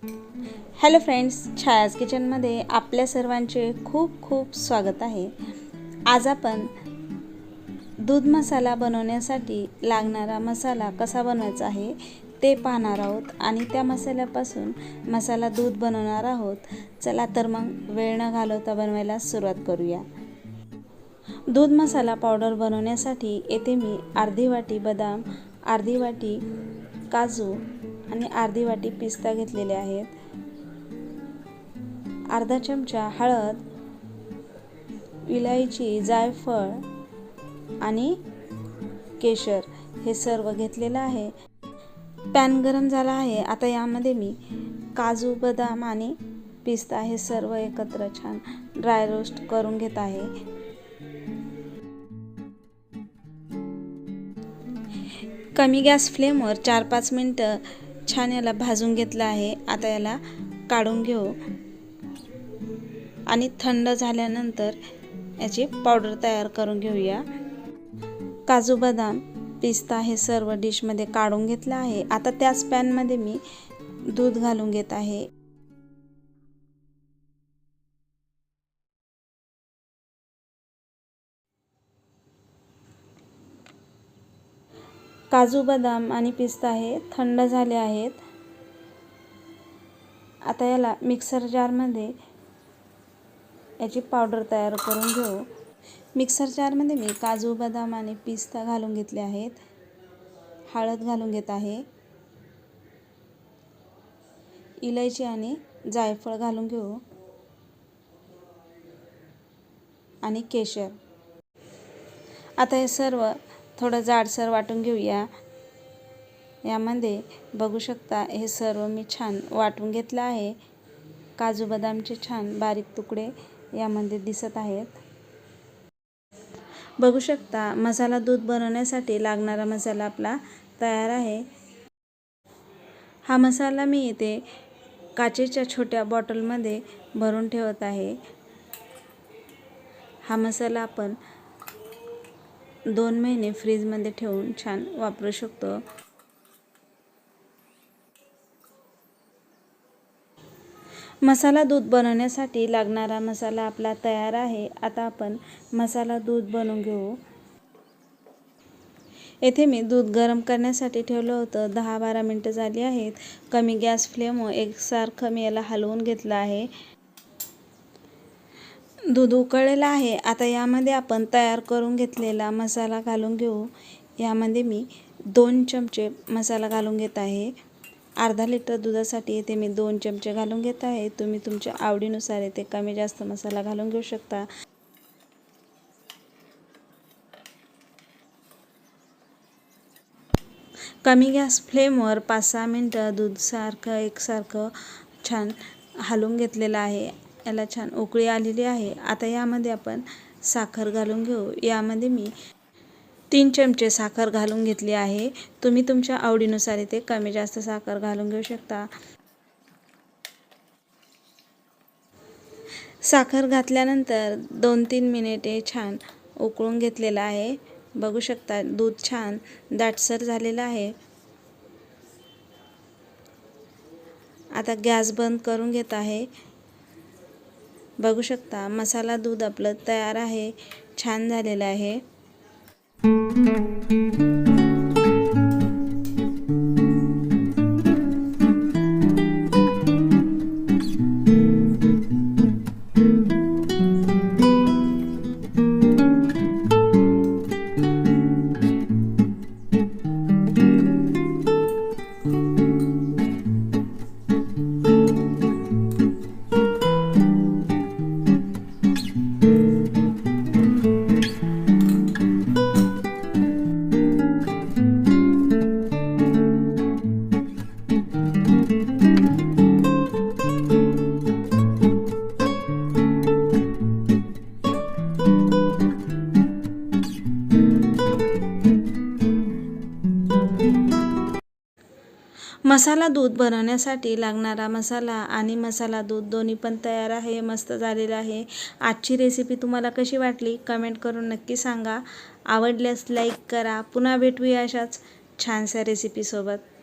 Hello friends, छायाज किचनमध्ये आपल्या सर्वांचे खूप खूप स्वागत आहे। आज आपण दूध मसाला बनवण्यासाठी लागणारा मसाला कसा बनवायचा आहे ते पाहणार आहोत आणि त्या मसाल्यापासून मसाला दूध बनवणार आहोत। चला तर मग वेळ न घालवता बनवायला सुरुवात करूया। दूध मसाला पावडर बनवण्यासाठी येथे मी अर्धी वाटी बदाम, अर्धी वाटी काजू आणि अर्धी वाटी पिस्ता घेतलेले आहेत। अर्धा चमचा हळद, इलायची, जायफळ आणि केशर हे सर्व घेतलेलं आहे। पॅन गरम झाला आहे। आता यामध्ये मी काजू, बदाम आणि पिस्ता हे सर्व एकत्र छान ड्राय रोस्ट करून घेत आहे। कमी गॅस फ्लेमवर 4-5 मिनिटं छान याला भाजून घेतलं आहे। आता याला काढून घेऊ आणि थंड झाल्यानंतर याची पावडर तयार करून घेऊया। काजू, बदाम, पिस्ता हे सर्व डिशमध्ये काढून घेतलं आहे। आता त्याच पॅनमध्ये मी दूध घालून घेत आहे। काजू, बदाम आणि पिस्ता हे थंड झाले आहेत। आता याला मिक्सर जारमध्ये याची पावडर तयार करून घेऊ। मिक्सर जारमध्ये मी काजू, बदाम आणि पिस्ता घालून घेतले आहेत। हळद घालून घेत आहे। इलायची आणि जायफळ घालून घेऊ आणि केशर। आता हे सर्व थोडं जाडसर वाटून घेऊया। यामध्ये बघू शकता हे सर्व मी छान वाटून घेतलं आहे। काजू बदामचे छान बारीक तुकडे यामध्ये दिसत आहेत। बघू शकता मसाला दूध बनवण्यासाठी लागणारा मसाला आपला तयार आहे। हा मसाला मी इथे काचेच्या छोट्या बॉटलमध्ये भरून ठेवत आहे। हा मसाला आपण 2 महिने फ्रीजमध्ये ठेवून छान वापरू शकतो। मसाला दूध बनवण्यासाठी लागणारा मसाला आपला तयार आहे। आता आपण मसाला दूध बनवून घेऊ। येथे मी दूध गरम करण्यासाठी ठेवलं होतं। 10-12 मिनिटं झाली आहेत। कमी गॅस फ्लेमवर एकसारखं मी याला हलवून घेतलं आहे। दूध उकळलेलं आहे। आता यामध्ये आपण तयार करून घेतलेला मसाला घालून घेऊ। यामध्ये मी 2 चमचे मसाला घालून घेत आहे। अर्धा लिटर दुधासाठी इथे मी 2 चमचे घालून घेत आहे। तुम्ही तुमच्या आवडीनुसार इथे कमी जास्त मसाला घालून घेऊ शकता। कमी गॅस फ्लेमवर 5-6 मिनिटं दूध एकसारखं छान हलवून घेतलेलं आहे। याला छान उकळी आलेली आहे। आता यामध्ये आपण साखर घालून घेऊ। यामध्ये मी 3 चमचे साखर घालून घेतली आहे। तुम्ही तुमच्या आवडीनुसार इथे कमी जास्त साखर घालून घेऊ शकता। साखर घातल्यानंतर 2-3 मिनिटे छान उकळून घेतलेलं आहे। बघू शकता दूध छान दाटसर झालेलं आहे। आता गॅस बंद करून घेत आहे। बघू शकता मसाला दूध आपलं तयार आहे, छान झालेलं आहे। मसाला दूध बनवण्यासाठी लागणारा मसाला आणि मसाला दूध दोन्ही पण तयार आहे, मस्त झालेला आहे। आजची रेसिपी तुम्हाला कशी वाटली कमेंट करून नक्की सांगा। आवडल्यास लाईक करा। पुन्हा भेटूया अशाच छानशा रेसिपीसोबत।